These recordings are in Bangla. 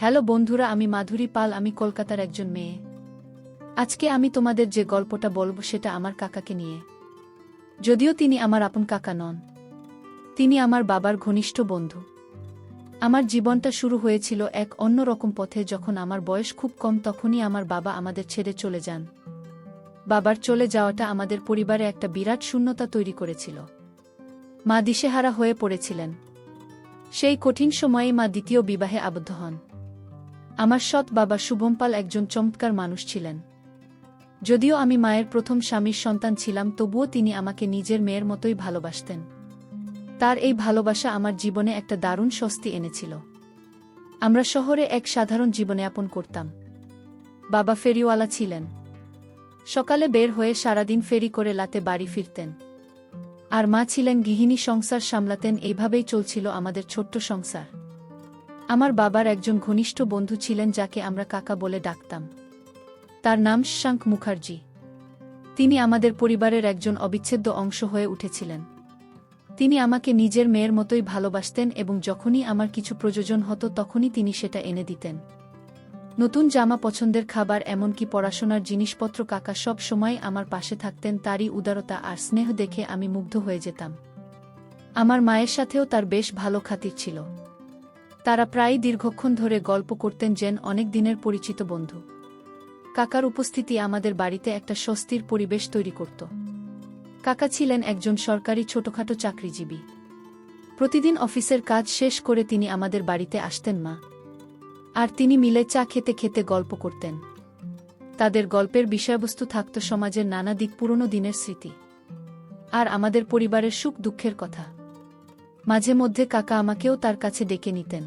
হ্যালো বন্ধুরা, আমি মাধুরী পাল। আমি কলকাতার একজন মেয়ে। আজকে আমি তোমাদের যে গল্পটা বলবো সেটা আমার কাকাকে নিয়ে। যদিও তিনি আমার আপন কাকা নন, তিনি আমার বাবার ঘনিষ্ঠ বন্ধু। আমার জীবনটা শুরু হয়েছিল এক অন্যরকম পথে। যখন আমার বয়স খুব কম তখনই আমার বাবা আমাদের ছেড়ে চলে যান। বাবার চলে যাওয়াটা আমাদের পরিবারে একটা বিরাট শূন্যতা তৈরি করেছিল। মা দিশেহারা হয়ে পড়েছিলেন। সেই কঠিন সময়েই মা দ্বিতীয় বিবাহে আবদ্ধ হন। আমার সৎ বাবা শুভম পাল একজন চমৎকার মানুষ ছিলেন। যদিও আমি মায়ের প্রথম স্বামীর সন্তান ছিলাম, তবুও তিনি আমাকে নিজের মেয়ের মতোই ভালোবাসতেন। তার এই ভালোবাসা আমার জীবনে একটা দারুণ স্বস্তি এনেছিল। আমরা শহরে এক সাধারণ জীবনযাপন করতাম। বাবা ফেরিওয়ালা ছিলেন। সকালে বের হয়ে সারাদিন ফেরি করে রাতে বাড়ি ফিরতেন। আর মা ছিলেন গৃহিণী, সংসার সামলাতেন। এইভাবেই চলছিল আমাদের ছোট্ট সংসার। আমার বাবার একজন ঘনিষ্ঠ বন্ধু ছিলেন যাকে আমরা কাকা বলে ডাকতাম। তার নাম শশাঙ্ক মুখার্জি। তিনি আমাদের পরিবারের একজন অবিচ্ছেদ্য অংশ হয়ে উঠেছিলেন। তিনি আমাকে নিজের মেয়ের মতোই ভালোবাসতেন এবং যখনই আমার কিছু প্রয়োজন হতো তখনই তিনি সেটা এনে দিতেন। নতুন জামা, পছন্দের খাবার, এমনকি পড়াশোনার জিনিসপত্র, কাকা সব সময় আমার পাশে থাকতেন। তারই উদারতা আর স্নেহ দেখে আমি মুগ্ধ হয়ে যেতাম। আমার মায়ের সাথেও তার বেশ ভালো খাতির ছিল। তারা প্রায়ই দীর্ঘক্ষণ ধরে গল্প করতেন, যেন অনেক দিনের পরিচিত বন্ধু। কাকার উপস্থিতি আমাদের বাড়িতে একটা স্বস্তির পরিবেশ তৈরি করত। কাকা ছিলেন একজন সরকারি ছোটখাটো চাকরিজীবী। প্রতিদিন অফিসের কাজ শেষ করে তিনি আমাদের বাড়িতে আসতেন। মা আর তিনি মিলে চা খেতে খেতে গল্প করতেন। তাদের গল্পের বিষয়বস্তু থাকত সমাজের নানা দিক, পুরনো দিনের স্মৃতি আর আমাদের পরিবারের সুখ দুঃখের কথা। মাঝে মধ্যে কাকা আমাকেও তার কাছে ডেকে নিতেন।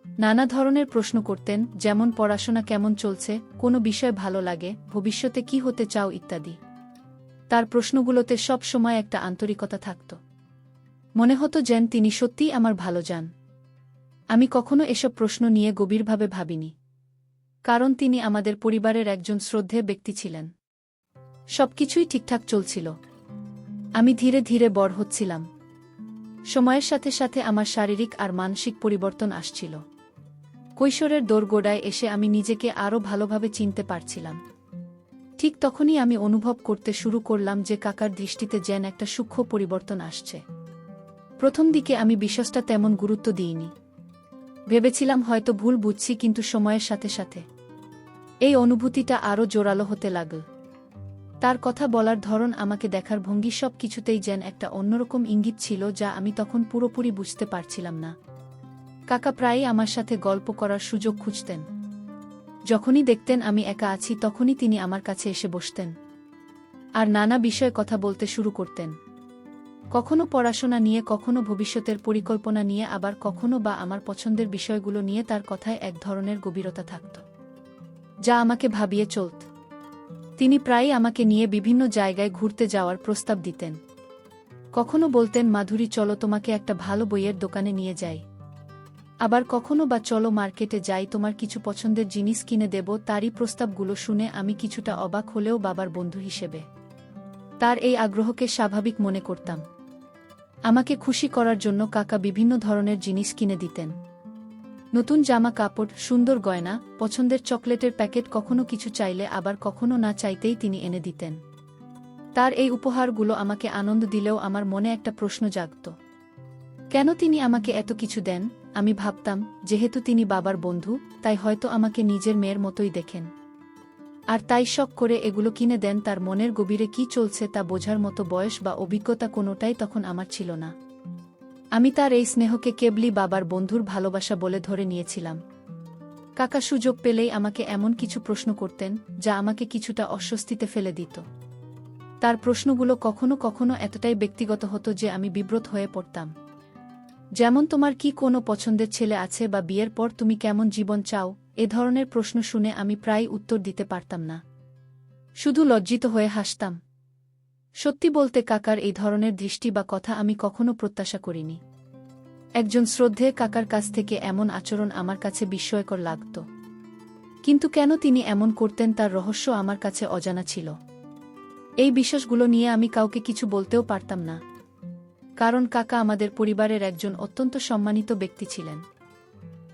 নানা ধরনের প্রশ্ন করতেন, যেমন পড়াশোনা কেমন চলছে, কোনো বিষয় ভালো লাগে, ভবিষ্যতে কি হতে চাও ইত্যাদি। তার প্রশ্নগুলোতে সব সময় একটা আন্তরিকতা থাকত। মনে হতো যেন তিনি সত্যিই আমার ভালো চান। আমি কখনো এসব প্রশ্ন নিয়ে গভীরভাবে ভাবিনি, কারণ তিনি আমাদের পরিবারের একজন শ্রদ্ধেয় ব্যক্তি ছিলেন। সবকিছুই ঠিকঠাক চলছিল। আমি ধীরে ধীরে বড় হচ্ছিলাম। সময়ের সাথে সাথে আমার শারীরিক আর মানসিক পরিবর্তন আসছিল। কৈশোরের দোরগোড়ায় এসে আমি নিজেকে আরও ভালোভাবে চিনতে পারছিলাম। ঠিক তখনই আমি অনুভব করতে শুরু করলাম যে কাকার দৃষ্টিতে যেন একটা সূক্ষ্ম পরিবর্তন আসছে। প্রথম দিকে আমি বিষয়টা তেমন গুরুত্ব দিইনি। ভেবেছিলাম হয়তো ভুল বুঝছি, কিন্তু সময়ের সাথে সাথে এই অনুভূতিটা আরও জোরালো হতে লাগল। তার কথা বলার ধরন, আমাকে দেখার ভঙ্গি, সব কিছুতেই যেন একটা অন্যরকম ইঙ্গিত ছিল যা আমি তখন পুরোপুরি বুঝতে পারছিলাম না। কাকা প্রায়ই আমার সাথে গল্প করার সুযোগ খুঁজতেন। যখনই দেখতেন আমি একা আছি তখনই তিনি আমার কাছে এসে বসতেন আর নানা বিষয়ে কথা বলতে শুরু করতেন। কখনো পড়াশোনা নিয়ে, কখনো ভবিষ্যতের পরিকল্পনা নিয়ে, আবার কখনো বা আমার পছন্দের বিষয়গুলো নিয়ে। তার কথায় এক ধরনের গভীরতা থাকত যা আমাকে ভাবিয়ে চলত। তিনি প্রায়ই আমাকে নিয়ে বিভিন্ন জায়গায় ঘুরতে যাওয়ার প্রস্তাব দিতেন। কখনো বলতেন, মাধুরী চলো তোমাকে একটা ভালো বইয়ের দোকানে নিয়ে যাই। আবার কখনো বা চলো মার্কেটে যাই, তোমার কিছু পছন্দের জিনিস কিনে দেব। তারই প্রস্তাবগুলো শুনে আমি কিছুটা অবাক হলেও বাবার বন্ধু হিসেবে তার এই আগ্রহকে স্বাভাবিক মনে করতাম। আমাকে খুশি করার জন্য কাকা বিভিন্ন ধরনের জিনিস কিনে দিতেন। নতুন জামা কাপড়, সুন্দর গয়না, পছন্দের চকলেটের প্যাকেট। কখনো কিছু চাইলে, আবার কখনো না চাইতেই তিনি এনে দিতেন। তার এই উপহারগুলো আমাকে আনন্দ দিলেও আমার মনে একটা প্রশ্ন জাগত, কেন তিনি আমাকে এত কিছু দেন? আমি ভাবতাম, যেহেতু তিনি বাবার বন্ধু, তাই হয়তো আমাকে নিজের মেয়ের মতোই দেখেন, আর তাই শখ করে এগুলো কিনে দেন। তার মনের গভীরে কি চলছে তা বোঝার মতো বয়স বা অভিজ্ঞতা কোনোটাই তখন আমার ছিল না। আমি তার এই স্নেহকে কেবলই বাবার বন্ধুর ভালোবাসা বলে ধরে নিয়েছিলাম। কাকা সুযোগ পেলেই আমাকে এমন কিছু প্রশ্ন করতেন যা আমাকে কিছুটা অস্বস্তিতে ফেলে দিত। তার প্রশ্নগুলো কখনো কখনো এতটাই ব্যক্তিগত হতো যে আমি বিব্রত হয়ে পড়তাম। যেমন, তোমার কি কোনো পছন্দের ছেলে আছে, বা বিয়ের পর তুমি কেমন জীবন চাও? এ ধরনের প্রশ্ন শুনে আমি প্রায় উত্তর দিতে পারতাম না, শুধু লজ্জিত হয়ে হাসতাম। সত্যি বলতে, কাকার এই ধরনের দৃষ্টি বা কথা আমি কখনো প্রত্যাশা করিনি। একজন শ্রদ্ধেয় কাকার কাছ থেকে এমন আচরণ আমার কাছে বিস্ময়কর লাগত। কিন্তু কেন তিনি এমন করতেন তার রহস্য আমার কাছে অজানা ছিল। এই বিষয়গুলো নিয়ে আমি কাউকে কিছু বলতেও পারতাম না, কারণ কাকা আমাদের পরিবারের একজন অত্যন্ত সম্মানিত ব্যক্তি ছিলেন।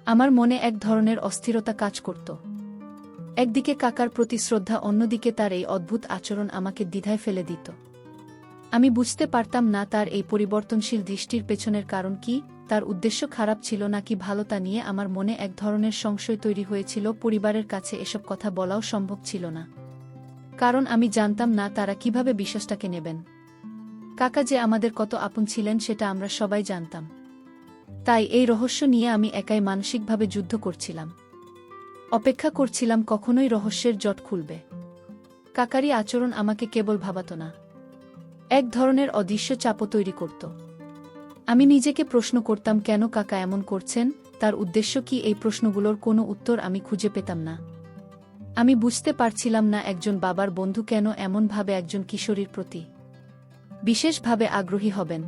আমার মনে এক ধরনের অস্থিরতা কাজ করত। একদিকে কাকার প্রতি শ্রদ্ধা, অন্যদিকে তার এই অদ্ভুত আচরণ আমাকে দ্বিধায় ফেলে দিত। আমি বুঝতে পারতাম না তার এই পরিবর্তনশীল দৃষ্টির পেছনের কারণ কি, তার উদ্দেশ্য খারাপ ছিল নাকি ভালো তা নিয়ে আমার মনে এক ধরনের সংশয় তৈরি হয়েছিল। পরিবারের কাছে এসব কথা বলাও সম্ভব ছিল না, কারণ আমি জানতাম না তারা কিভাবে বিশ্বাসটাকে নেবেন। কাকা যে আমাদের কত আপন ছিলেন সেটা আমরা সবাই জানতাম। তাই এই রহস্য নিয়ে আমি একাই মানসিকভাবে যুদ্ধ করছিলাম। অপেক্ষা করছিলাম কখনোই রহস্যের জট খুলবে। কাকারই আচরণ আমাকে কেবল ভাবাত না, এক ধরনের অদৃশ্য চাপও তৈরি করত। আমি নিজেকে প্রশ্ন করতাম, কেন কাকা এমন করছেন, তার উদ্দেশ্য কি? এই প্রশ্নগুলোর কোনো উত্তর আমি খুঁজে পেতাম না। আমি বুঝতে পারছিলাম না একজন বাবার বন্ধু কেন এমনভাবে একজন কিশোরীর প্রতি বিশেষভাবে আগ্রহী হবেন।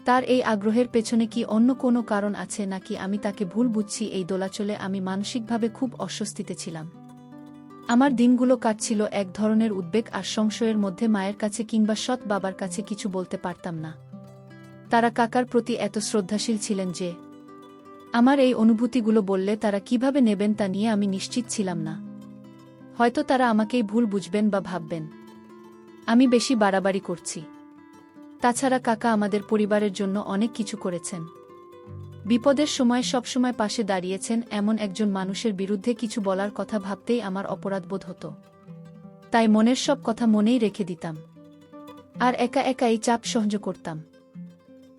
তার এই আগ্রহের পেছনে কি অন্য কোনো কারণ আছে, নাকি আমি তাকে ভুল বুঝছি? এই দোলাচলে আমি মানসিকভাবে খুব অস্বস্তিতে ছিলাম। আমার দিনগুলো কাটছিল এক ধরনের উদ্বেগ আর সংশয়ের মধ্যে। মায়ের কাছে কিংবা সৎ বাবার কাছে কিছু বলতে পারতাম না। তারা কাকার প্রতি এত শ্রদ্ধাশীল ছিলেন যে আমার এই অনুভূতিগুলো বললে তারা কিভাবে নেবেন তা নিয়ে আমি নিশ্চিত ছিলাম না। হয়তো তারা আমাকেই ভুল বুঝবেন বা ভাববেন আমি বেশি বাড়াবাড়ি করছি। তাছাড়া কাকা আমাদের পরিবারের জন্য অনেক কিছু করেছেন। বিপদের সময় সবসময় পাশে দাঁড়িয়েছেন। এমন একজন মানুষের বিরুদ্ধে কিছু বলার কথা ভাবতেই আমার অপরাধবোধ হতো। তাই মনের সব কথা মনেই রেখে দিতাম আর একা একা এই চাপ সহ্য করতাম।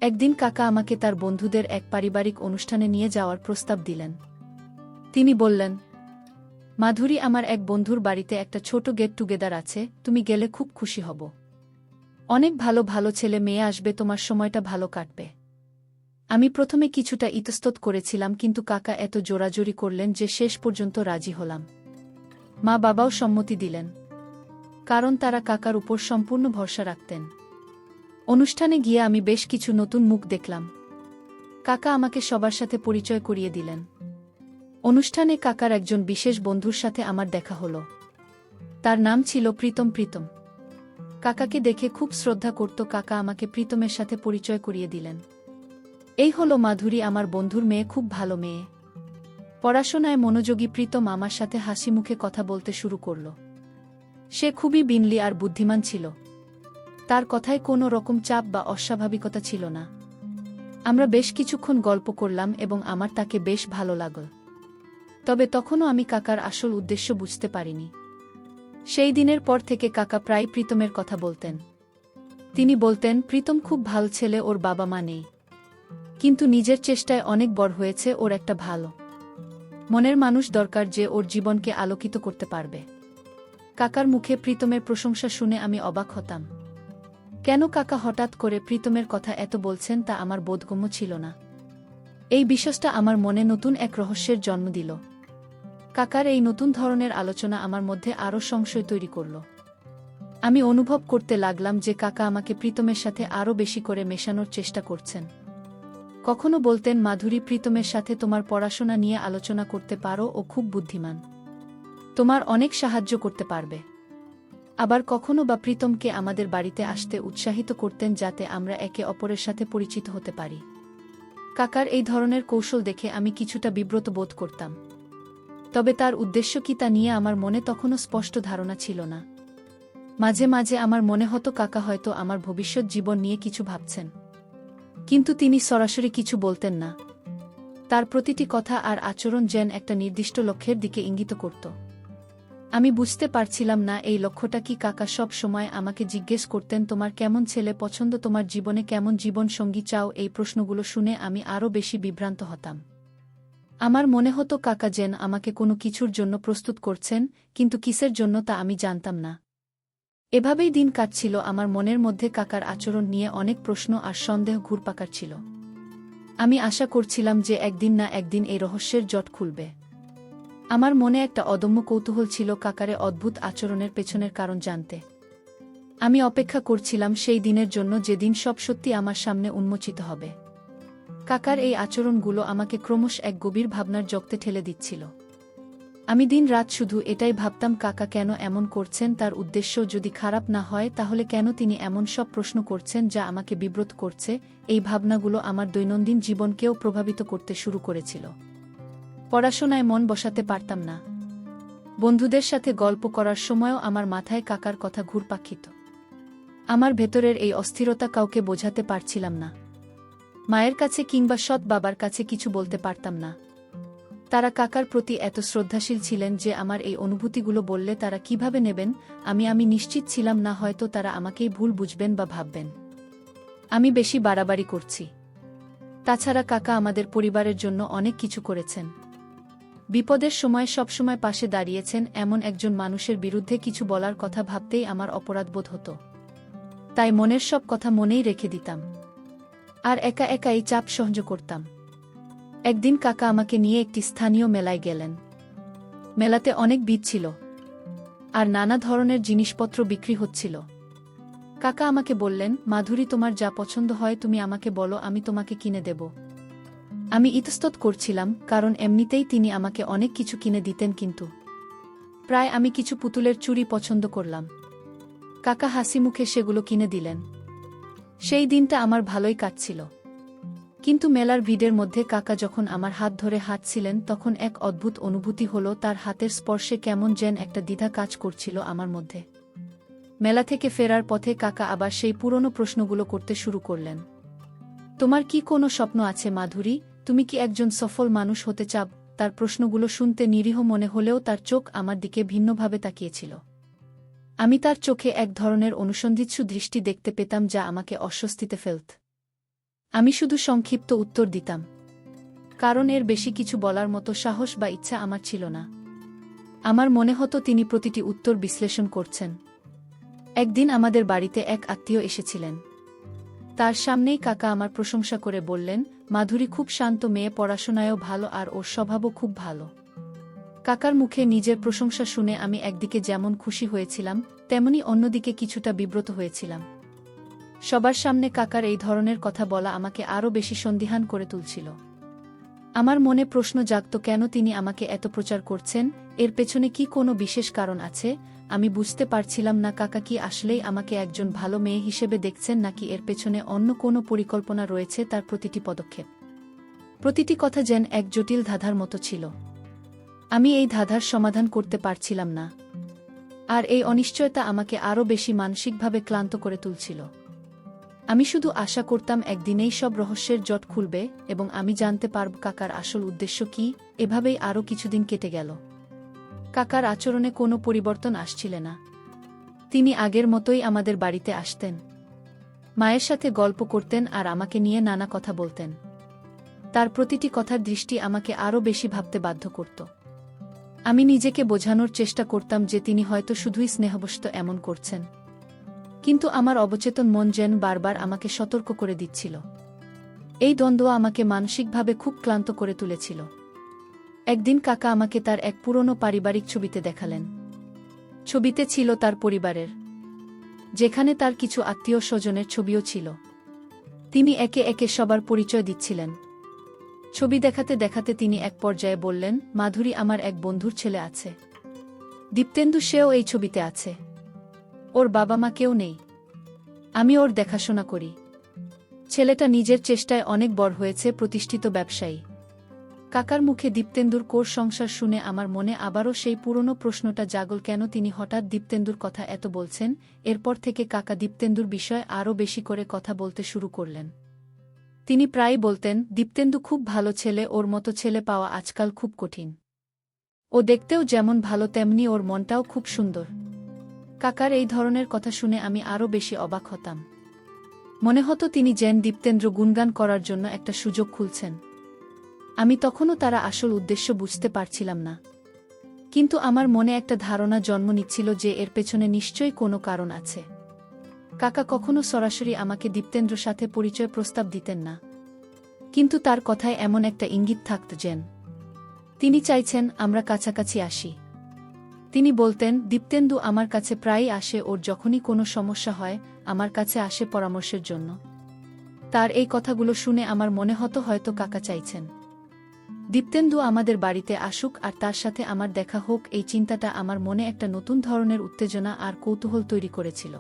একদিন কাকা আমাকে তার বন্ধুদের এক পারিবারিক অনুষ্ঠানে নিয়ে যাওয়ার প্রস্তাব দিলেন। তিনি বললেন, মাধুরী, আমার এক বন্ধুর বাড়িতে একটা ছোট গেট টুগেদার আছে, তুমি গেলে খুব খুশি হব। অনেক ভালো ভালো ছেলে মেয়ে আসবে, তোমার সময়টা ভালো কাটবে। আমি প্রথমে কিছুটা ইতস্তত করেছিলাম, কিন্তু কাকা এত জোরাজোরি করলেন যে শেষ পর্যন্ত রাজি হলাম। মা বাবাও সম্মতি দিলেন, কারণ তারা কাকার উপর সম্পূর্ণ ভরসা রাখতেন। অনুষ্ঠানে গিয়ে আমি বেশ কিছু নতুন মুখ দেখলাম। কাকা আমাকে সবার সাথে পরিচয় করিয়ে দিলেন। অনুষ্ঠানে কাকার একজন বিশেষ বন্ধুর সাথে আমার দেখা হলো। তার নাম ছিল প্রীতম। প্রীতম কাকাকে দেখে খুব শ্রদ্ধা করত। কাকা আমাকে প্রীতমের সাথে পরিচয় করিয়ে দিলেন। এই হলো মাধুরী, আমার বন্ধুর মেয়ে, খুব ভালো মেয়ে, পড়াশোনায় মনোযোগী। প্রীতম আমার সাথে হাসি মুখে কথা বলতে শুরু করল। সে খুবই বিনয়ী আর বুদ্ধিমান ছিল। তার কথায় কোনো রকম চাপ বা অস্বাভাবিকতা ছিল না। আমরা বেশ কিছুক্ষণ গল্প করলাম এবং আমার তাকে বেশ ভালো লাগল। তবে তখনও আমি কাকার আসল উদ্দেশ্য বুঝতে পারিনি। সেই দিনের পর থেকে কাকা প্রায় প্রীতমের কথা বলতেন। তিনি বলতেন, প্রীতম খুব ভালো ছেলে, ওর বাবা মা নেই, কিন্তু নিজের চেষ্টায় অনেক বড় হয়েছে। ওর একটা ভালো মনের মানুষ দরকার যে ওর জীবনকে আলোকিত করতে পারবে। কাকার মুখে প্রীতমের প্রশংসা শুনে আমি অবাক হতাম। কেন কাকা হঠাৎ করে প্রীতমের কথা এত বলছেন তা আমার বোধগম্য ছিল না। এই বিষয়টা আমার মনে নতুন এক রহস্যের জন্ম দিল। কাকার এই নতুন ধরনের আলোচনা আমার মধ্যে আরও সংশয় তৈরি করল। আমি অনুভব করতে লাগলাম যে কাকা আমাকে প্রীতমের সাথে আরও বেশি করে মেশানোর চেষ্টা করছেন। কখনো বলতেন, মাধুরী, প্রীতমের সাথে তোমার পড়াশোনা নিয়ে আলোচনা করতে পারো, ও খুব বুদ্ধিমান, তোমার অনেক সাহায্য করতে পারবে। আবার কখনো বা প্রীতমকে আমাদের বাড়িতে আসতে উৎসাহিত করতেন যাতে আমরা একে অপরের সাথে পরিচিত হতে পারি। কাকার এই ধরনের কৌশল দেখে আমি কিছুটা বিব্রত বোধ করতাম। তবে তার উদ্দেশ্য কি তা নিয়ে আমার মনে তখনও স্পষ্ট ধারণা ছিল না। মাঝে মাঝে আমার মনে হতো কাকা হয়তো আমার ভবিষ্যৎ জীবন নিয়ে কিছু ভাবছেন, কিন্তু তিনি সরাসরি কিছু বলতেন না। তার প্রতিটি কথা আর আচরণ যেন একটা নির্দিষ্ট লক্ষ্যের দিকে ইঙ্গিত করত। আমি বুঝতে পারছিলাম না এই লক্ষ্যটা কি। কাকা সব সময় আমাকে জিজ্ঞেস করতেন, তোমার কেমন ছেলে পছন্দ, তোমার জীবনে কেমন জীবন সঙ্গী চাও? এই প্রশ্নগুলো শুনে আমি আরও বেশি বিভ্রান্ত হতাম। আমার মনে হতো কাকা যেন আমাকে কোনো কিছুর জন্য প্রস্তুত করছেন, কিন্তু কিসের জন্য তা আমি জানতাম না। এভাবেই দিন কাটছিল। আমার মনের মধ্যে কাকার আচরণ নিয়ে অনেক প্রশ্ন আর সন্দেহ ঘুরপাকার ছিল। আমি আশা করছিলাম যে একদিন না একদিন এই রহস্যের জট খুলবে। আমার মনে একটা অদম্য কৌতূহল ছিল কাকারে অদ্ভুত আচরণের পেছনের কারণ জানতে। আমি অপেক্ষা করছিলাম সেই দিনের জন্য যেদিন সব সত্যি আমার সামনে উন্মোচিত হবে। কাকার এই আচরণগুলো আমাকে ক্রমশ এক গভীর ভাবনার জগতে ঠেলে দিচ্ছিল। আমি দিন রাত শুধু এটাই ভাবতাম, কাকা কেন এমন করছেন? তার উদ্দেশ্য যদি খারাপ না হয় তাহলে কেন তিনি এমন সব প্রশ্ন করছেন যা আমাকে বিব্রত করছে? এই ভাবনাগুলো আমার দৈনন্দিন জীবনকেও প্রভাবিত করতে শুরু করেছিল। পড়াশোনায় মন বসাতে পারতাম না। বন্ধুদের সাথে গল্প করার সময়ও আমার মাথায় কাকার কথা ঘুরপাক খেত। আমার ভেতরের এই অস্থিরতা কাউকে বোঝাতে পারছিলাম না। মায়ের কাছে কিংবা সৎ বাবার কাছে কিছু বলতে পারতাম না। তারা কাকার প্রতি এত শ্রদ্ধাশীল ছিলেন যে আমার এই অনুভূতিগুলো বললে তারা কিভাবে নেবেন আমি নিশ্চিত ছিলাম না। হয়তো তারা আমাকেই ভুল বুঝবেন বা ভাববেন আমি বেশি বাড়াবাড়ি করছি। তাছাড়া কাকা আমাদের পরিবারের জন্য অনেক কিছু করেছেন। বিপদের সময় সবসময় পাশে দাঁড়িয়েছেন। এমন একজন মানুষের বিরুদ্ধে কিছু বলার কথা ভাবতেই আমার অপরাধবোধ হতো। তাই মনের সব কথা মনেই রেখে দিতাম আর একা একা এই চাপ সহ্য করতাম। একদিন কাকা আমাকে নিয়ে একটি স্থানীয় মেলায় গেলেন। মেলাতে অনেক ভিড় ছিল আর নানা ধরনের জিনিসপত্র বিক্রি হচ্ছিল। কাকা আমাকে বললেন, মাধুরী, তোমার যা পছন্দ হয় তুমি আমাকে বলো, আমি তোমাকে কিনে দেব। আমি ইতস্তত করছিলাম, কারণ এমনিতেই তিনি আমাকে অনেক কিছু কিনে দিতেন, কিন্তু প্রায় আমি কিছু পুতুলের চুড়ি পছন্দ করলাম। কাকা হাসি মুখে সেগুলো কিনে দিলেন। সেই দিনটা আমার ভালোই কাটছিল। কিন্তু মেলার ভিড়ের মধ্যে কাকা যখন আমার হাত ধরে হাঁটছিলেন তখন এক অদ্ভুত অনুভূতি হলো। তার হাতের স্পর্শে কেমন যেন একটা দ্বিধা কাজ করছিল আমার মধ্যে। মেলা থেকে ফেরার পথে কাকা আবার সেই পুরনো প্রশ্নগুলো করতে শুরু করলেন। তোমার কি কোনো স্বপ্ন আছে মাধুরী? তুমি কি একজন সফল মানুষ হতে চাও? তার প্রশ্নগুলো শুনতে নিরীহ মনে হলেও তার চোখ আমার দিকে ভিন্নভাবে তাকিয়েছিল। আমি তার চোখে এক ধরনের অনুসন্ধিৎসু দৃষ্টি দেখতে পেতাম যা আমাকে অস্বস্তিতে ফেলত। আমি শুধু সংক্ষিপ্ত উত্তর দিতাম, কারণ এর বেশি কিছু বলার মতো সাহস বা ইচ্ছা আমার ছিল না। আমার মনে হতো তিনি প্রতিটি উত্তর বিশ্লেষণ করছেন। একদিন আমাদের বাড়িতে এক আত্মীয় এসেছিলেন। তার সামনেই কাকা আমার প্রশংসা করে বললেন, মাধুরী খুব শান্ত মেয়ে, পড়াশোনায়ও ভালো আর ওর স্বভাবও খুব ভালো। কাকার মুখে নিজের প্রশংসা শুনে আমি একদিকে যেমন খুশি হয়েছিলাম তেমনি অন্যদিকে কিছুটা বিব্রত হয়েছিলাম। সবার সামনে কাকার এই ধরনের কথা বলা আমাকে আরও বেশি সন্দিহান করে তুলছিল। আমার মনে প্রশ্ন জাগত, কেন তিনি আমাকে এত প্রচার করছেন? এর পেছনে কি কোনো বিশেষ কারণ আছে? আমি বুঝতে পারছিলাম না কাকা কি আসলেই আমাকে একজন ভালো মেয়ে হিসেবে দেখছেন, নাকি এর পেছনে অন্য কোনো পরিকল্পনা রয়েছে। তার প্রতিটি পদক্ষেপ, প্রতিটি কথা যেন এক জটিল ধাঁধার মতো ছিল। আমি এই ধাঁধার সমাধান করতে পারছিলাম না, আর এই অনিশ্চয়তা আমাকে আরও বেশি মানসিকভাবে ক্লান্ত করে তুলছিল। আমি শুধু আশা করতাম একদিনেই সব রহস্যের জট খুলবে এবং আমি জানতে পারব কাকার আসল উদ্দেশ্য কি। এভাবেই আরও কিছুদিন কেটে গেল। কাকার আচরণে কোনো পরিবর্তন আসছিল না। তিনি আগের মতোই আমাদের বাড়িতে আসতেন, মায়ের সাথে গল্প করতেন আর আমাকে নিয়ে নানা কথা বলতেন। তার প্রতিটি কথার দৃষ্টি আমাকে আরও বেশি ভাবতে বাধ্য করত। আমি নিজেকে বোঝানোর চেষ্টা করতাম যে তিনি হয়তো শুধুই স্নেহবশত এমন করছেন, কিন্তু আমার অবচেতন মন যেন বারবার আমাকে সতর্ক করে দিচ্ছিল। এই দ্বন্দ্ব আমাকে মানসিকভাবে খুব ক্লান্ত করে তুলেছিল। একদিন কাকা আমাকে তার এক পুরনো পারিবারিক ছবিতে দেখালেন। ছবিতে ছিল তার পরিবারের, যেখানে তার কিছু আত্মীয় স্বজনের ছবিও ছিল। তিনি একে একে সবার পরিচয় দিচ্ছিলেন। ছবি দেখাতে দেখাতে তিনি এক পর্যায়ে বললেন, মাধুরী, আমার এক বন্ধুর ছেলে আছে, দীপ্তেন্দু, সেও এই ছবিতে আছে। ওর বাবা মা কেউ নেই, আমি ওর দেখাশোনা করি। ছেলেটা নিজের চেষ্টায় অনেক বড় হয়েছে, প্রতিষ্ঠিত ব্যবসায়ী। কাকার মুখে দীপ্তেন্দুর কোর সংসার শুনে আমার মনে আবারও সেই পুরনো প্রশ্নটা জাগল, কেন তিনি হঠাৎ দীপ্তেন্দুর কথা এত বলছেন। এরপর থেকে কাকা দীপ্তেন্দুর বিষয়ে আরও বেশি করে কথা বলতে শুরু করলেন। তিনি প্রায় বলতেন, দীপ্তেন্দু খুব ভালো ছেলে, ওর মতো ছেলে পাওয়া আজকাল খুব কঠিন। ও দেখতেও যেমন ভালো তেমনি ওর মনটাও খুব সুন্দর। কাকার এই ধরনের কথা শুনে আমি আরও বেশি অবাক হতাম। মনে হতো তিনি যেন দীপ্তেন্দ্র গুণগান করার জন্য একটা সুযোগ খুলছেন। আমি তখনও তারা আসল উদ্দেশ্য বুঝতে পারছিলাম না, কিন্তু আমার মনে একটা ধারণা জন্ম নিচ্ছিল যে এর পেছনে নিশ্চয়ই কোনো কারণ আছে। কাকা কখনো সরাসরি আমাকে দীপ্তেন্দ্র সাথে পরিচয় প্রস্তাব দিতেন না, কিন্তু তার কথায় এমন একটা ইঙ্গিত থাকত যেন তিনি চাইছেন আমরা কাছাকাছি আসি। তিনি বলতেন, দীপ্তেন্দু আমার কাছে প্রায়ই আসে, ওর যখনই কোনো সমস্যা হয় আমার কাছে আসে পরামর্শের জন্য। তার এই কথাগুলো শুনে আমার মনে হতো হয়তো কাকা চাইছেন দীপ্তেন্দু আমাদের বাড়িতে আসুক আর তার সাথে আমার দেখা হোক। এই চিন্তাটা আমার মনে একটা নতুন ধরনের উত্তেজনা আর কৌতূহল তৈরি করেছিল।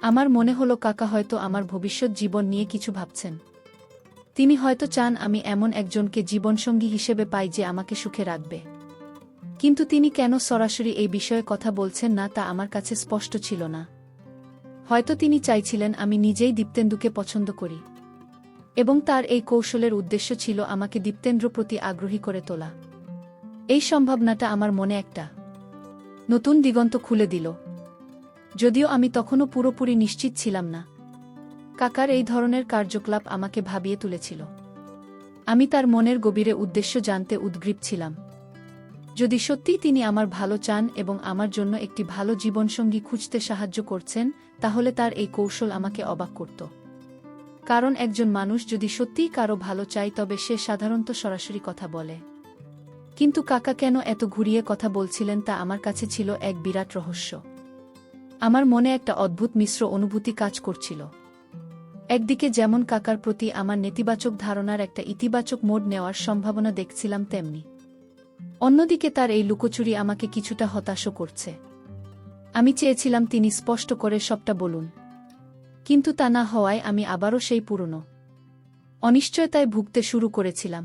আমার মনে হলো কাকা হয়তো আমার ভবিষ্যৎ জীবন নিয়ে কিছু ভাবছেন। তিনি হয়তো চান আমি এমন একজনকে জীবনসঙ্গী হিসেবে পাই যে আমাকে সুখে রাখবে। কিন্তু তিনি কেন সরাসরি এই বিষয়ে কথা বলছেন না তা আমার কাছে স্পষ্ট ছিল না। হয়তো তিনি চাইছিলেন আমি নিজেই দীপ্তেন্দুকে পছন্দ করি, এবং তার এই কৌশলের উদ্দেশ্য ছিল আমাকে দীপ্তেন্দ্র প্রতি আগ্রহী করে তোলা। এই সম্ভাবনাটা আমার মনে একটা নতুন দিগন্ত খুলে দিল, যদিও আমি তখনও পুরোপুরি নিশ্চিত ছিলাম না। কাকার এই ধরনের কার্যকলাপ আমাকে ভাবিয়ে তুলেছিল। আমি তার মনের গভীরে উদ্দেশ্য জানতে উদ্গ্রীব ছিলাম। যদি সত্যিই তিনি আমার ভালো চান এবং আমার জন্য একটি ভালো জীবনসঙ্গী খুঁজতে সাহায্য করছেন, তাহলে তার এই কৌশল আমাকে অবাক করত। কারণ একজন মানুষ যদি সত্যিই কারো ভালো চায় তবে সে সাধারণত সরাসরি কথা বলে। কিন্তু কাকা কেন এত ঘুরিয়ে কথা বলছিলেন তা আমার কাছে ছিল এক বিরাট রহস্য। আমার মনে একটা অদ্ভুত মিশ্র অনুভূতি কাজ করছিল। একদিকে যেমন কাকার প্রতি আমার নেতিবাচক ধারণার একটা ইতিবাচক মোড় নেওয়ার সম্ভাবনা দেখছিলাম, তেমনি অন্যদিকে তার এই লুকোচুরি আমাকে কিছুটা হতাশও করছে। আমি চেয়েছিলাম তিনি স্পষ্ট করে সবটা বলুন, কিন্তু তা না হওয়ায় আমি আবারও সেই পুরনো অনিশ্চয়তায় ভুগতে শুরু করেছিলাম।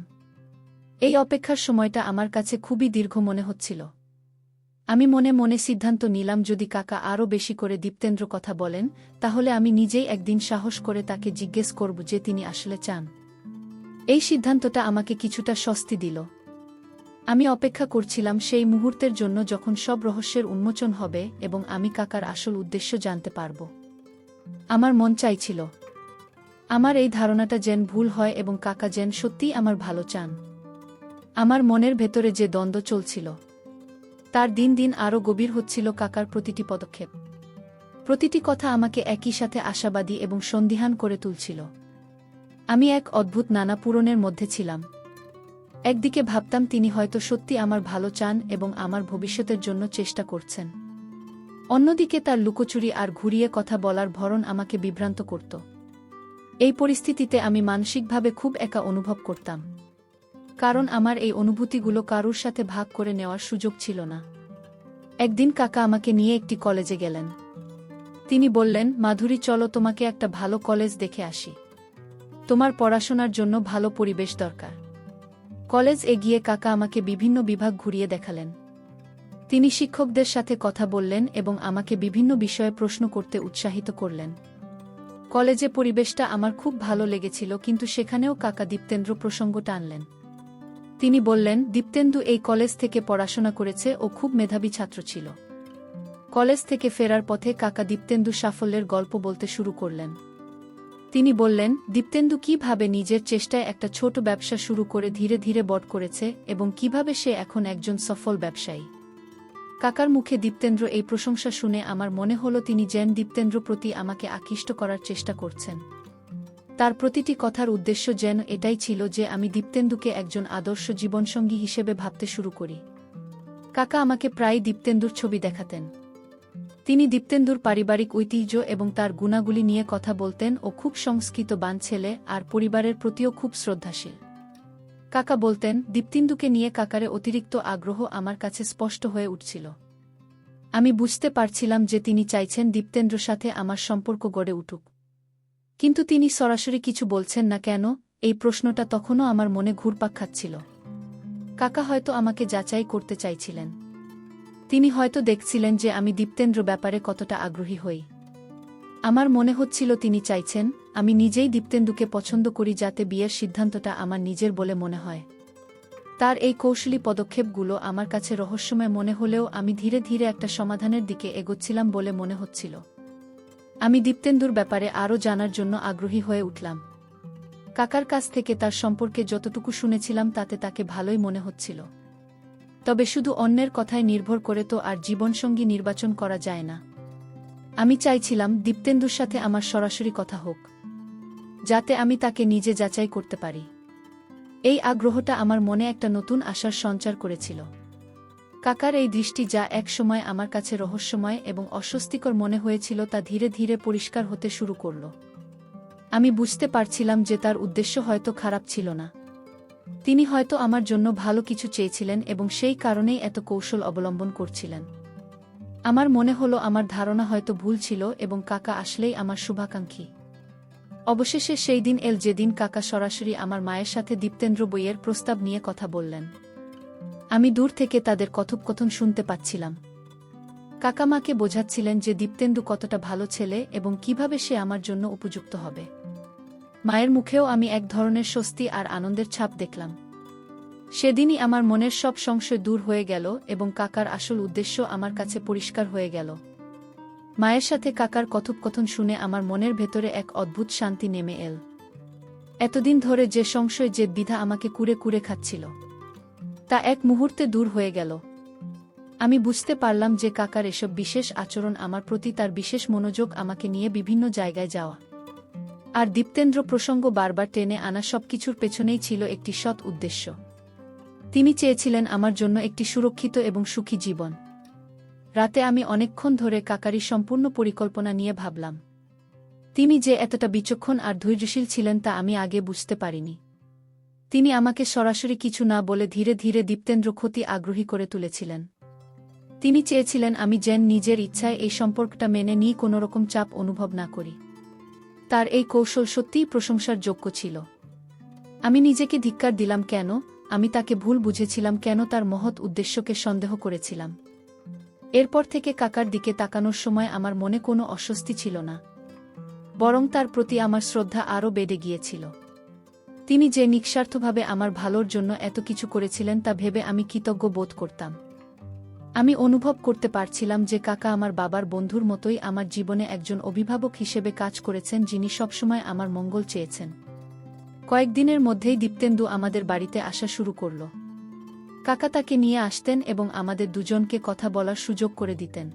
এই অপেক্ষার সময়টা আমার কাছে খুবই দীর্ঘ মনে হচ্ছিল। আমি মনে মনে সিদ্ধান্ত নিলাম যদি কাকা আরও বেশি করে দীপ্তেন্দ্র কথা বলেন, তাহলে আমি নিজেই একদিন সাহস করে তাকে জিজ্ঞেস করব যে তিনি আসলে চান। এই সিদ্ধান্তটা আমাকে কিছুটা স্বস্তি দিল। আমি অপেক্ষা করছিলাম সেই মুহূর্তের জন্য যখন সব রহস্যের উন্মোচন হবে এবং আমি কাকার আসল উদ্দেশ্য জানতে পারব। আমার মন চাইছিল আমার এই ধারণাটা যেন ভুল হয় এবং কাকা যেন সত্যিই আমার ভালো চান। আমার মনের ভেতরে যে দ্বন্দ্ব চলছিল তার দিন দিন আরও গভীর হচ্ছিল। কাকার প্রতিটি পদক্ষেপ, প্রতিটি কথা আমাকে একই সাথে আশাবাদী এবং সন্দিহান করে তুলছিল। আমি এক অদ্ভুত নানা পূরণের মধ্যে ছিলাম। একদিকে ভাবতাম তিনি হয়তো সত্যি আমার ভালো চান এবং আমার ভবিষ্যতের জন্য চেষ্টা করছেন। অন্যদিকে তার লুকোচুরি আর ঘুরিয়ে কথা বলার ধরন আমাকে বিভ্রান্ত করত। এই পরিস্থিতিতে আমি মানসিকভাবে খুব একা অনুভব করতাম, কারণ আমার এই অনুভূতিগুলো কারুর সাথে ভাগ করে নেওয়ার সুযোগ ছিল না। একদিন কাকা আমাকে নিয়ে একটি কলেজে গেলেন। তিনি বললেন, মাধুরী, চলো, তোমাকে একটা ভালো কলেজ দেখে আসি। তোমার পড়াশোনার জন্য ভালো পরিবেশ দরকার। কলেজ এগিয়ে কাকা আমাকে বিভিন্ন বিভাগ ঘুরিয়ে দেখালেন। তিনি শিক্ষকদের সাথে কথা বললেন এবং আমাকে বিভিন্ন বিষয়ে প্রশ্ন করতে উৎসাহিত করলেন। কলেজে পরিবেশটা আমার খুব ভালো লেগেছিল, কিন্তু সেখানেও কাকা দীপ্তেন্দ্র প্রসঙ্গ টানলেন। তিনি বললেন, দীপ্তেন্দু এই কলেজ থেকে পড়াশোনা করেছে, ও খুব মেধাবী ছাত্র ছিল। কলেজ থেকে ফেরার পথে কাকা দীপ্তেন্দু সাফল্যের গল্প বলতে শুরু করলেন। তিনি বললেন, দীপ্তেন্দু কিভাবে নিজের চেষ্টায় একটা ছোট ব্যবসা শুরু করে ধীরে ধীরে বড় করেছে এবং কিভাবে সে এখন একজন সফল ব্যবসায়ী। কাকার মুখে দীপ্তেন্দ্র এই প্রশংসা শুনে আমার মনে হলো তিনি যেন দীপ্তেন্দ্র প্রতি আমাকে আকৃষ্ট করার চেষ্টা করছেন। তার প্রতিটি কথার উদ্দেশ্য যেন এটাই ছিল যে আমি দীপ্তেন্দুকে একজন আদর্শ জীবনসঙ্গী হিসেবে ভাবতে শুরু করি। কাকা আমাকে প্রায় দীপ্তেন্দুর ছবি দেখাতেন। তিনি দীপ্তেন্দুর পারিবারিক ঐতিহ্য এবং তার গুণাগুলি নিয়ে কথা বলতেন। ও খুব সংস্কৃতবান ছেলে আর পরিবারের প্রতিও খুব শ্রদ্ধাশীল। কাকা বলতেন, দীপ্তেন্দুকে নিয়ে কাকারে অতিরিক্ত আগ্রহ আমার কাছে স্পষ্ট হয়ে উঠছিল। আমি বুঝতে পারছিলাম যে তিনি চাইছেন দীপ্তেন্দ্রর সাথে আমার সম্পর্ক গড়ে উঠুক। কিন্তু তিনি সরাসরি কিছু বলছেন না কেন, এই প্রশ্নটা তখনও আমার মনে ঘুরপাক খাচ্ছিল। কাকা হয়তো আমাকে যাচাই করতে চাইছিলেন। তিনি হয়তো দেখছিলেন যে আমি দীপ্তেন্দ্র ব্যাপারে কতটা আগ্রহী হই। আমার মনে হচ্ছিল তিনি চাইছেন আমি নিজেই দীপ্তেন্দুকে পছন্দ করি, যাতে বিয়ের সিদ্ধান্তটা আমার নিজের বলে মনে হয়। তার এই কৌশলী পদক্ষেপগুলো আমার কাছে রহস্যময় মনে হলেও আমি ধীরে ধীরে একটা সমাধানের দিকে এগোচ্ছিলাম বলে মনে হচ্ছিল। আমি দীপ্তেন্দুর ব্যাপারে আরও জানার জন্য আগ্রহী হয়ে উঠলাম। কাকার কাছ থেকে তার সম্পর্কে যতটুকু শুনেছিলাম তাতে তাকে ভালোই মনে হচ্ছিল। তবে শুধু অন্যের কথায় নির্ভর করে তো আর জীবনসঙ্গী নির্বাচন করা যায় না। আমি চাইছিলাম দীপ্তেন্দুর সাথে আমার সরাসরি কথা হোক, যাতে আমি তাকে নিজে যাচাই করতে পারি। এই আগ্রহটা আমার মনে একটা নতুন আশার সঞ্চার করেছিল। কাকার এই দৃষ্টি, যা এক সময় আমার কাছে রহস্যময় এবং অস্বস্তিকর মনে হয়েছিল, তা ধীরে ধীরে পরিষ্কার হতে শুরু করল। আমি বুঝতে পারছিলাম যে তার উদ্দেশ্য হয়তো খারাপ ছিল না। তিনি হয়তো আমার জন্য ভালো কিছু চেয়েছিলেন এবং সেই কারণেই এত কৌশল অবলম্বন করছিলেন। আমার মনে হলো আমার ধারণা হয়তো ভুল ছিল এবং কাকা আসলেই আমার শুভাকাঙ্ক্ষী। অবশেষে সেই দিন এল যেদিন কাকা সরাসরি আমার মায়ের সাথে দীপ্তেন্দ্র বইয়ের প্রস্তাব নিয়ে কথা বললেন। আমি দূর থেকে তাদের কথোপকথন শুনতে পাচ্ছিলাম। কাকা মাকে বোঝাচ্ছিলেন যে দীপ্তেন্দু কতটা ভালো ছেলে এবং কিভাবে সে আমার জন্য উপযুক্ত হবে। মায়ের মুখেও আমি এক ধরনের স্বস্তি আর আনন্দের ছাপ দেখলাম। সেদিনই আমার মনের সব সংশয় দূর হয়ে গেল এবং কাকার আসল উদ্দেশ্য আমার কাছে পরিষ্কার হয়ে গেল। মায়ের সাথে কাকার কথোপকথন শুনে আমার মনের ভেতরে এক অদ্ভুত শান্তি নেমে এল। এতদিন ধরে যে সংশয়, যে দ্বিধা আমাকে কুরে কুরে খাচ্ছিল, তা এক মুহূর্তে দূর হয়ে গেল। আমি বুঝতে পারলাম যে কাকার এসব বিশেষ আচরণ, আমার প্রতি তার বিশেষ মনোযোগ, আমাকে নিয়ে বিভিন্ন জায়গায় যাওয়া আর দীপ্তেন্দ্র প্রসঙ্গ বারবার টেনে আনা সবকিছুর পেছনেই ছিল একটি সৎ উদ্দেশ্য। তিনি চেয়েছিলেন আমার জন্য একটি সুরক্ষিত এবং সুখী জীবন। রাতে আমি অনেকক্ষণ ধরে কাকারি সম্পূর্ণ পরিকল্পনা নিয়ে ভাবলাম। তিনি যে এতটা বিচক্ষণ আর ধৈর্যশীল ছিলেন তা আমি আগে বুঝতে পারিনি। তিনি আমাকে সরাসরি কিছু না বলে ধীরে ধীরে দীপ্তেন্দ্র ক্ষতি আগ্রহী করে তুলেছিলেন। তিনি চেয়েছিলেন আমি যেন নিজের ইচ্ছায় এই সম্পর্কটা মেনে নিয়ে কোনোরকম চাপ অনুভব না করি। তার এই কৌশল সত্যিই প্রশংসার যোগ্য ছিল। আমি নিজেকে ধিক্কার দিলাম, কেন আমি তাকে ভুল বুঝেছিলাম, কেন তার মহৎ উদ্দেশ্যকে সন্দেহ করেছিলাম। এরপর থেকে কাকার দিকে তাকানোর সময় আমার মনে কোনো অস্বস্তি ছিল না, বরং তার প্রতি আমার শ্রদ্ধা আরও বেড়ে গিয়েছিল। তিনি যে নিঃস্বার্থভাবে আমার ভালোর জন্য এত কিছু করেছিলেন তা ভেবে আমি কৃতজ্ঞ বোধ করতাম। আমি অনুভব করতে পারছিলাম যে কাকা আমার বাবার বন্ধুর মতোই আমার জীবনে একজন অভিভাবক হিসেবে কাজ করেছেন, যিনি সবসময় আমার মঙ্গল চেয়েছেন। কয়েকদিনের মধ্যেই দীপ্তেন্দু আমাদের বাড়িতে আসা শুরু করল। কাকা তাকে নিয়ে আসতেন এবং আমাদের দুজনকে কথা বলার সুযোগ করে দিতেন।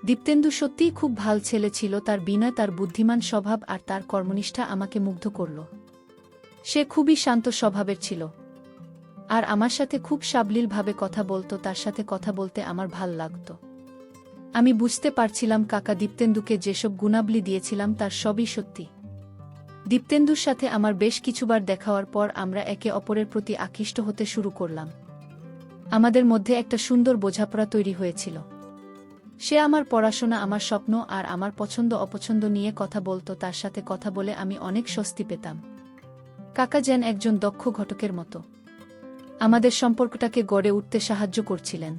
দীপ্তেন্দু সত্যিই খুব ভাল ছেলে ছিল। তার বিনয়, তার বুদ্ধিমান স্বভাব আর তার কর্মনিষ্ঠা আমাকে মুগ্ধ করল। সে খুবই শান্ত স্বভাবের ছিল আর আমার সাথে খুব সাবলীলভাবে কথা বলত। তার সাথে কথা বলতে আমার ভাল লাগত। আমি বুঝতে পারছিলাম কাকা দীপ্তেন্দুকে যেসব গুণাবলী দিয়েছিলাম তার সবই সত্যি। দীপ্তেন্দুর সাথে আমার বেশ কিছুবার দেখা হওয়ার পর আমরা একে অপরের প্রতি আকৃষ্ট হতে শুরু করলাম। আমাদের মধ্যে একটা সুন্দর বোঝাপড়া তৈরি হয়েছিল। সে আমার পড়াশোনা, আমার স্বপ্ন আর আমার পছন্দ অপছন্দ নিয়ে কথা বলত। তার সাথে কথা বলে আমি অনেক স্বস্তি পেতাম। কাকা যেন একজন দক্ষ ঘটকের মতো আমাদের সম্পর্কটাকে গড়ে উঠতে সাহায্য করছিলেন,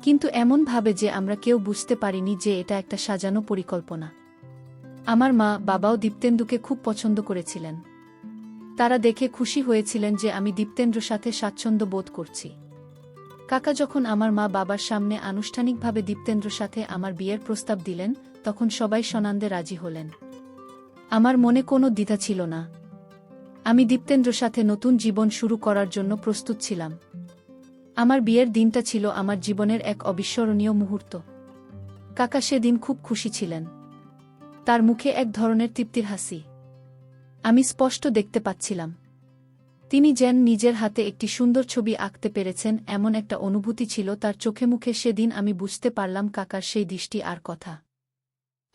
কিন্তু এমনভাবে যে আমরা কেউ বুঝতে পারিনি যে এটা একটা সাজানো পরিকল্পনা। আমার মা বাবাও দীপ্তেন্দুকে খুব পছন্দ করেছিলেন। তারা দেখে খুশি হয়েছিলেন যে আমি দীপ্তেন্দ্রর সাথে স্বাচ্ছন্দ্য বোধ করছি। কাকা যখন আমার মা বাবার সামনে আনুষ্ঠানিকভাবে দীপ্তেন্দ্রর সাথে আমার বিয়ের প্রস্তাব দিলেন, তখন সবাই সনান্দে রাজি হলেন। আমার মনে কোনো দ্বিধা ছিল না। আমি দীপ্তেন্দ্রর সাথে নতুন জীবন শুরু করার জন্য প্রস্তুত ছিলাম। আমার বিয়ের দিনটা ছিল আমার জীবনের এক অবিস্মরণীয় মুহূর্ত। কাকা সেদিন খুব খুশি ছিলেন। তার মুখে এক ধরনের তৃপ্তির হাসি আমি স্পষ্ট দেখতে পাচ্ছিলাম। তিনি যেন নিজের হাতে একটি সুন্দর ছবি আঁকতে পেরেছেন, এমন একটা অনুভূতি ছিল তার চোখে মুখে। সেদিন আমি বুঝতে পারলাম কাকার সেই দৃষ্টি আর কথা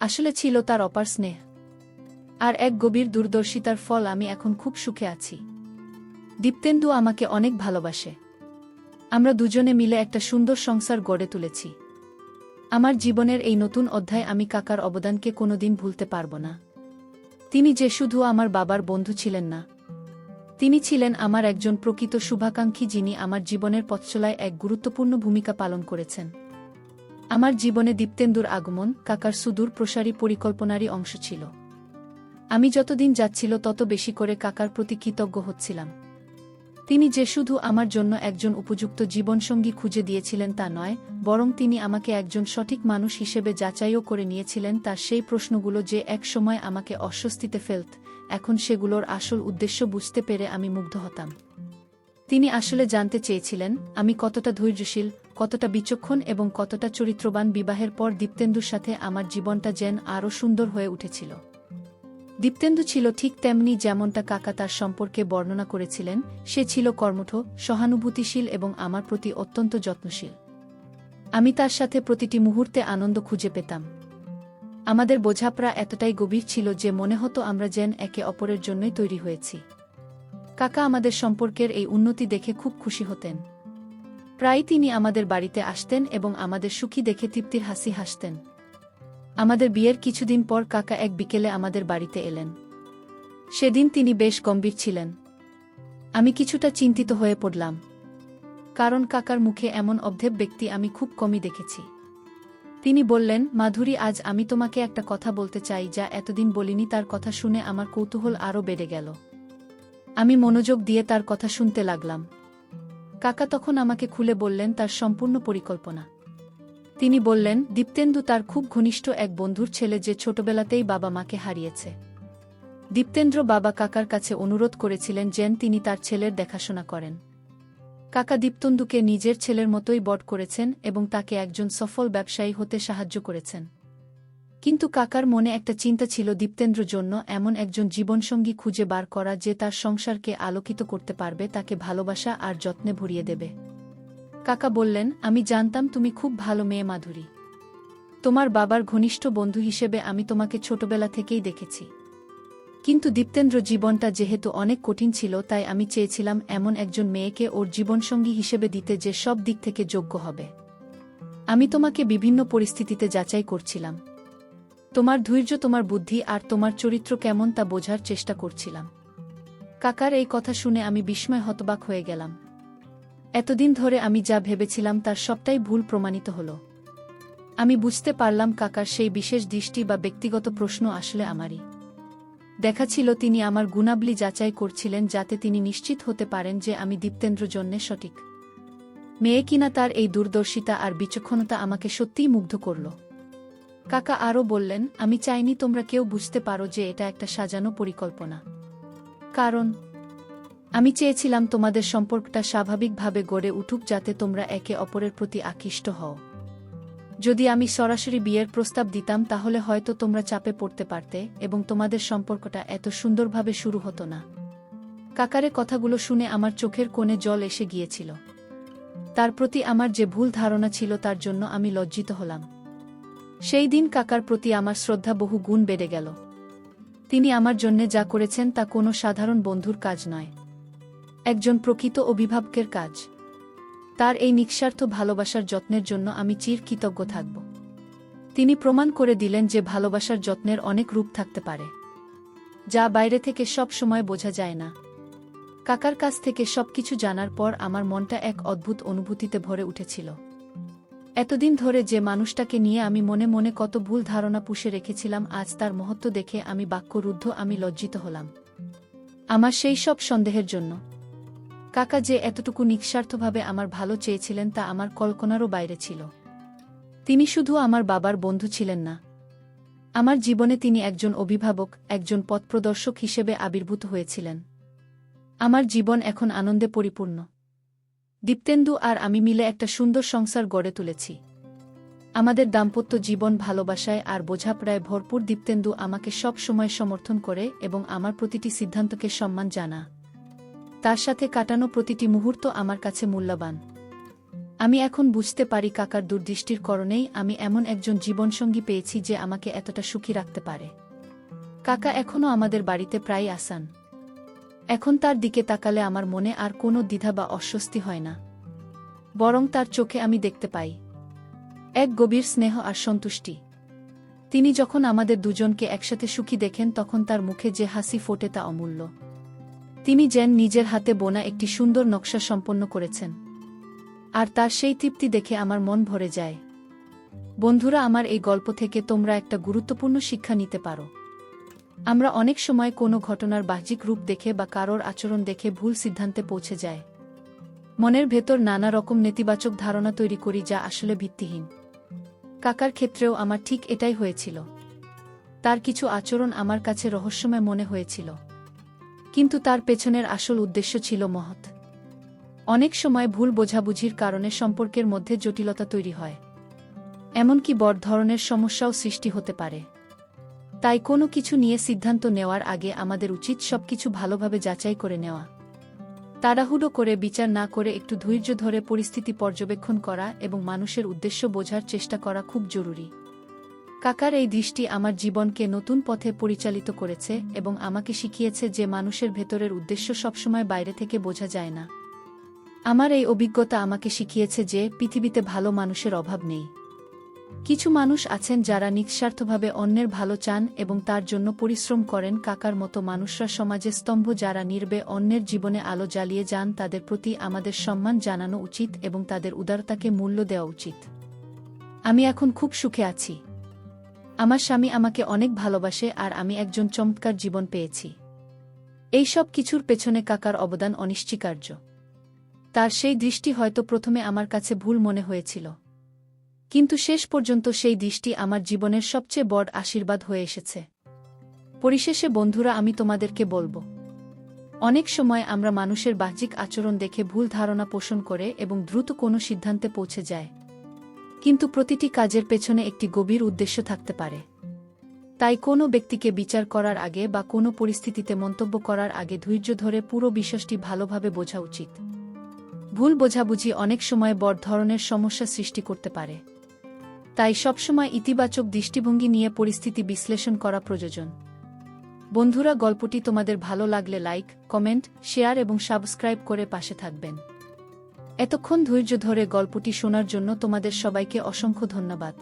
আসলে ছিল তার অপার স্নেহ আর এক গভীর দূরদর্শিতার ফল। আমি এখন খুব সুখে আছি। দীপ্তেন্দু আমাকে অনেক ভালোবাসে। আমরা দুজনে মিলে একটা সুন্দর সংসার গড়ে তুলেছি। আমার জীবনের এই নতুন অধ্যায় আমি কাকার অবদানকে কোনোদিন ভুলতে পারব না। তিনি যে শুধু আমার বাবার বন্ধু ছিলেন না, তিনি ছিলেন আমার একজন প্রকৃত শুভাকাঙ্ক্ষী, যিনি আমার জীবনের পথচলায় এক গুরুত্বপূর্ণ ভূমিকা পালন করেছেন। আমার জীবনে দীপ্তেন্দুর আগমন কাকার সুদূর প্রসারী পরিকল্পনারই অংশ ছিল। আমি যতদিন যাচ্ছিল তত বেশি করে কাকার প্রতি কৃতজ্ঞ হচ্ছিলাম। তিনি যে শুধু আমার জন্য একজন উপযুক্ত জীবনসঙ্গী খুঁজে দিয়েছিলেন তা নয়, বরং তিনি আমাকে একজন সঠিক মানুষ হিসেবে যাচাইও করে নিয়েছিলেন। তার সেই প্রশ্নগুলো যে এক সময় আমাকে অস্বস্তিতে ফেলত, এখন সেগুলোর আসল উদ্দেশ্য বুঝতে পেরে আমি মুগ্ধ হতাম। তিনি আসলে জানতে চেয়েছিলেন আমি কতটা ধৈর্যশীল, কতটা বিচক্ষণ এবং কতটা চরিত্রবান। বিবাহের পর দীপ্তেন্দুর সাথে আমার জীবনটা যেন আরও সুন্দর হয়ে উঠেছিল। দীপ্তেন্দু ছিল ঠিক তেমনি যেমনটা কাকা তার সম্পর্কে বর্ণনা করেছিলেন। সে ছিল কর্মঠ, সহানুভূতিশীল এবং আমার প্রতি অত্যন্ত যত্নশীল। আমি তার সাথে প্রতিটি মুহূর্তে আনন্দ খুঁজে পেতাম। আমাদের বোঝাপড়া এতটাই গভীর ছিল যে মনে হতো আমরা যেন একে অপরের জন্যই তৈরি হয়েছি। কাকা আমাদের সম্পর্কের এই উন্নতি দেখে খুব খুশি হতেন। প্রায়ই তিনি আমাদের বাড়িতে আসতেন এবং আমাদের সুখী দেখে তৃপ্তির হাসি হাসতেন। আমাদের বিয়ের কিছুদিন পর কাকা এক বিকেলে আমাদের বাড়িতে এলেন। সেদিন তিনি বেশ গম্ভীর ছিলেন। আমি কিছুটা চিন্তিত হয়ে পড়লাম, কারণ কাকার মুখে এমন অভ্যেব ব্যক্তি আমি খুব কমই দেখেছি। তিনি বললেন, মাধুরী, আজ আমি তোমাকে একটা কথা বলতে চাই যা এতদিন বলিনি। তার কথা শুনে আমার কৌতূহল আরও বেড়ে গেল। আমি মনোযোগ দিয়ে তার কথা শুনতে লাগলাম। কাকা তখন আমাকে খুলে বললেন তার সম্পূর্ণ পরিকল্পনা। তিনি বললেন, দীপ্তেন্দু তার খুব ঘনিষ্ঠ এক বন্ধুর ছেলে যে ছোটবেলাতেই বাবা মাকে হারিয়েছে। দীপ্তেন্দ্র বাবা কাকার কাছে অনুরোধ করেছিলেন যেন তিনি তার ছেলের দেখাশোনা করেন। কাকা দীপ্তেন্দুকে নিজের ছেলের মতোই বড় করেছেন এবং তাকে একজন সফল ব্যবসায়ী হতে সাহায্য করেছেন। কিন্তু কাকার মনে একটা চিন্তা ছিল, দীপ্তেন্দ্রর জন্য এমন একজন জীবনসঙ্গী খুঁজে বার করা যে তার সংসারকে আলোকিত করতে পারবে, তাকে ভালোবাসা আর যত্নে ভরিয়ে দেবে। কাকা বললেন, আমি জানতাম তুমি খুব ভালো মেয়ে মাধুরী। তোমার বাবার ঘনিষ্ঠ বন্ধু হিসেবে আমি তোমাকে ছোটবেলা থেকেই দেখেছি। কিন্তু দীপ্তেন্দ্র জীবনটা যেহেতু অনেক কঠিন ছিল, তাই আমি চেয়েছিলাম এমন একজন মেয়েকে ওর জীবনসঙ্গী হিসেবে দিতে যে সব দিক থেকে যোগ্য হবে। আমি তোমাকে বিভিন্ন পরিস্থিতিতে যাচাই করছিলাম। তোমার ধৈর্য, তোমার বুদ্ধি আর তোমার চরিত্র কেমন তা বোঝার চেষ্টা করছিলাম। কাকার এই কথা শুনে আমি বিস্ময় হতবাক হয়ে গেলাম। এতদিন ধরে আমি যা ভেবেছিলাম তার সবটাই ভুল প্রমাণিত হল। আমি বুঝতে পারলাম কাকার সেই বিশেষ দৃষ্টি বা ব্যক্তিগত প্রশ্ন আসলে আমারই দেখা ছিল। তিনি আমার গুণাবলী যাচাই করছিলেন যাতে তিনি নিশ্চিত হতে পারেন যে আমি দীপ্তেন্দ্রর জন্যে সঠিক মেয়ে কিনা। তার এই দূরদর্শিতা আর বিচক্ষণতা আমাকে সত্যিই মুগ্ধ করল। কাকা আরও বললেন, আমি চাইনি তোমরা কেউ বুঝতে পারো যে এটা একটা সাজানো পরিকল্পনা। কারণ আমি চেয়েছিলাম তোমাদের সম্পর্কটা স্বাভাবিকভাবে গড়ে উঠুক, যাতে তোমরা একে অপরের প্রতি আকৃষ্ট হও। যদি আমি সরাসরি বিয়ের প্রস্তাব দিতাম তাহলে হয়তো তোমরা চাপে পড়তে পারতে এবং তোমাদের সম্পর্কটা এত সুন্দরভাবে শুরু হতো না। কাকারে কথাগুলো শুনে আমার চোখের কোণে জল এসে গিয়েছিল। তার প্রতি আমার যে ভুল ধারণা ছিল তার জন্য আমি লজ্জিত হলাম। সেই দিন কাকার প্রতি আমার শ্রদ্ধা বহু গুণ বেড়ে গেল। তিনি আমার জন্যে যা করেছেন তা কোনো সাধারণ বন্ধুর কাজ নয়, একজন প্রকৃত অভিভাবকের কাজ। তার এই নিঃস্বার্থ ভালোবাসার যত্নের জন্য আমি চির কৃতজ্ঞ থাকব। তিনি প্রমাণ করে দিলেন যে ভালোবাসার যত্নের অনেক রূপ থাকতে পারে, যা বাইরে থেকে সব সময় বোঝা যায় না। কাকার কাছ থেকে সবকিছু জানার পর আমার মনটা এক অদ্ভুত অনুভূতিতে ভরে উঠেছিল। এতদিন ধরে যে মানুষটাকে নিয়ে আমি মনে মনে কত ভুল ধারণা পুষে রেখেছিলাম, আজ তার মহত্ব দেখে আমি বাক্যরুদ্ধ। আমি লজ্জিত হলাম আমার সেই সব সন্দেহের জন্য। কাকা যে এতটুকু নিঃস্বার্থভাবে আমার ভালো চেয়েছিলেন তা আমার কল্পনারও বাইরে ছিল। তিনি শুধু আমার বাবার বন্ধু ছিলেন না, আমার জীবনে তিনি একজন অভিভাবক, একজন পথপ্রদর্শক হিসেবে আবির্ভূত হয়েছিলেন। আমার জীবন এখন আনন্দে পরিপূর্ণ। দীপ্তেন্দু আর আমি মিলে একটা সুন্দর সংসার গড়ে তুলেছি। আমাদের দাম্পত্য জীবন ভালোবাসায় আর বোঝাপড়ায় ভরপুর। দীপ্তেন্দু আমাকে সব সময় সমর্থন করে এবং আমার প্রতিটি সিদ্ধান্তকে সম্মান জানা। তার সাথে কাটানো প্রতিটি মুহূর্ত আমার কাছে মূল্যবান। আমি এখন বুঝতে পারি কাকার দূরদৃষ্টির কারণেই আমি এমন একজন জীবনসঙ্গী পেয়েছি যে আমাকে এতটা সুখী রাখতে পারে। কাকা এখনও আমাদের বাড়িতে প্রায় আসেন। এখন তার দিকে তাকালে আমার মনে আর কোনো দ্বিধা বা অস্বস্তি হয় না, বরং তার চোখে আমি দেখতে পাই এক গভীর স্নেহ আর সন্তুষ্টি। তিনি যখন আমাদের দুজনকে একসাথে সুখী দেখেন তখন তার মুখে যে হাসি ফোটে তা অমূল্য। তিনি যেন নিজের হাতে বোনা একটি সুন্দর নকশা সম্পন্ন করেছেন, আর তার সেই তৃপ্তি দেখে আমার মন ভরে যায়। বন্ধুরা, আমার এই গল্প থেকে তোমরা একটা গুরুত্বপূর্ণ শিক্ষা নিতে পারো। আমরা অনেক সময় কোনো ঘটনার বাহ্যিক রূপ দেখে বা কারোর আচরণ দেখে ভুল সিদ্ধান্তে পৌঁছে যায়। মনের ভেতর নানা রকম নেতিবাচক ধারণা তৈরি করি যা আসলে ভিত্তিহীন। কাকার ক্ষেত্রেও আমার ঠিক এটাই হয়েছিল। তার কিছু আচরণ আমার কাছে রহস্যময় মনে হয়েছিল, কিন্তু তার পেছনের আসল উদ্দেশ্য ছিল মহৎ। অনেক সময় ভুল বোঝাবুঝির কারণে সম্পর্কের মধ্যে জটিলতা তৈরি হয়, এমনকি বড় ধরনের সমস্যাও সৃষ্টি হতে পারে। তাই কোনো কিছু নিয়ে সিদ্ধান্ত নেওয়ার আগে আমাদের উচিত সবকিছু ভালোভাবে যাচাই করে নেওয়া। তাড়াহুড়ো করে বিচার না করে একটু ধৈর্য ধরে পরিস্থিতি পর্যবেক্ষণ করা এবং মানুষের উদ্দেশ্য বোঝার চেষ্টা করা খুব জরুরি। কাকার এই দৃষ্টি আমার জীবনকে নতুন পথে পরিচালিত করেছে এবং আমাকে শিখিয়েছে যে মানুষের ভেতরের উদ্দেশ্য সবসময় বাইরে থেকে বোঝা যায় না। আমার এই অভিজ্ঞতা আমাকে শিখিয়েছে যে পৃথিবীতে ভালো মানুষের অভাব নেই, কিছু মানুষ আছেন যারা নিঃস্বার্থভাবে অন্যের ভালো চান এবং তার জন্য পরিশ্রম করেন। কাকার মতো মানুষরা সমাজে স্তম্ভ, যারা নির্বে অন্যের জীবনে আলো জ্বালিয়ে যান। তাদের প্রতি আমাদের সম্মান জানানো উচিত এবং তাদের উদারতাকে মূল্য দেওয়া উচিত। আমি এখন খুব সুখে আছি। আমার স্বামী আমাকে অনেক ভালোবাসে আর আমি একজন চমৎকার জীবন পেয়েছি। এই সব কিছুর পেছনে কাকার অবদান অনিশ্চিকার্য। তার সেই দৃষ্টি হয়তো প্রথমে আমার কাছে ভুল মনে হয়েছিল, কিন্তু শেষ পর্যন্ত সেই দৃষ্টি আমার জীবনের সবচেয়ে বড় আশীর্বাদ হয়ে এসেছে। পরিশেষে বন্ধুরা, আমি তোমাদেরকে বলবো, অনেক সময় আমরা মানুষের বাহ্যিক আচরণ দেখে ভুল ধারণা পোষণ করে এবং দ্রুত কোনো সিদ্ধান্তে পৌঁছে যায়, কিন্তু প্রতিটি কাজের পেছনে একটি গভীর উদ্দেশ্য থাকতে পারে। তাই কোনো ব্যক্তিকে বিচার করার আগে বা কোনো পরিস্থিতিতে মন্তব্য করার আগে ধৈর্য ধরে পুরো বিষয়টি ভালোভাবে বোঝা উচিত। ভুল বোঝাবুঝি অনেক সময় বড় ধরনের সমস্যা সৃষ্টি করতে পারে। তাই সবসময় ইতিবাচক দৃষ্টিভঙ্গি নিয়ে পরিস্থিতি বিশ্লেষণ করা প্রয়োজন। বন্ধুরা, গল্পটি তোমাদের ভালো লাগলে লাইক, কমেন্ট, শেয়ার এবং সাবস্ক্রাইব করে পাশে থাকবেন। এতক্ষণ ধৈর্য ধরে গল্পটি শোনার জন্য তোমাদের সবাইকে অসংখ্য ধন্যবাদ।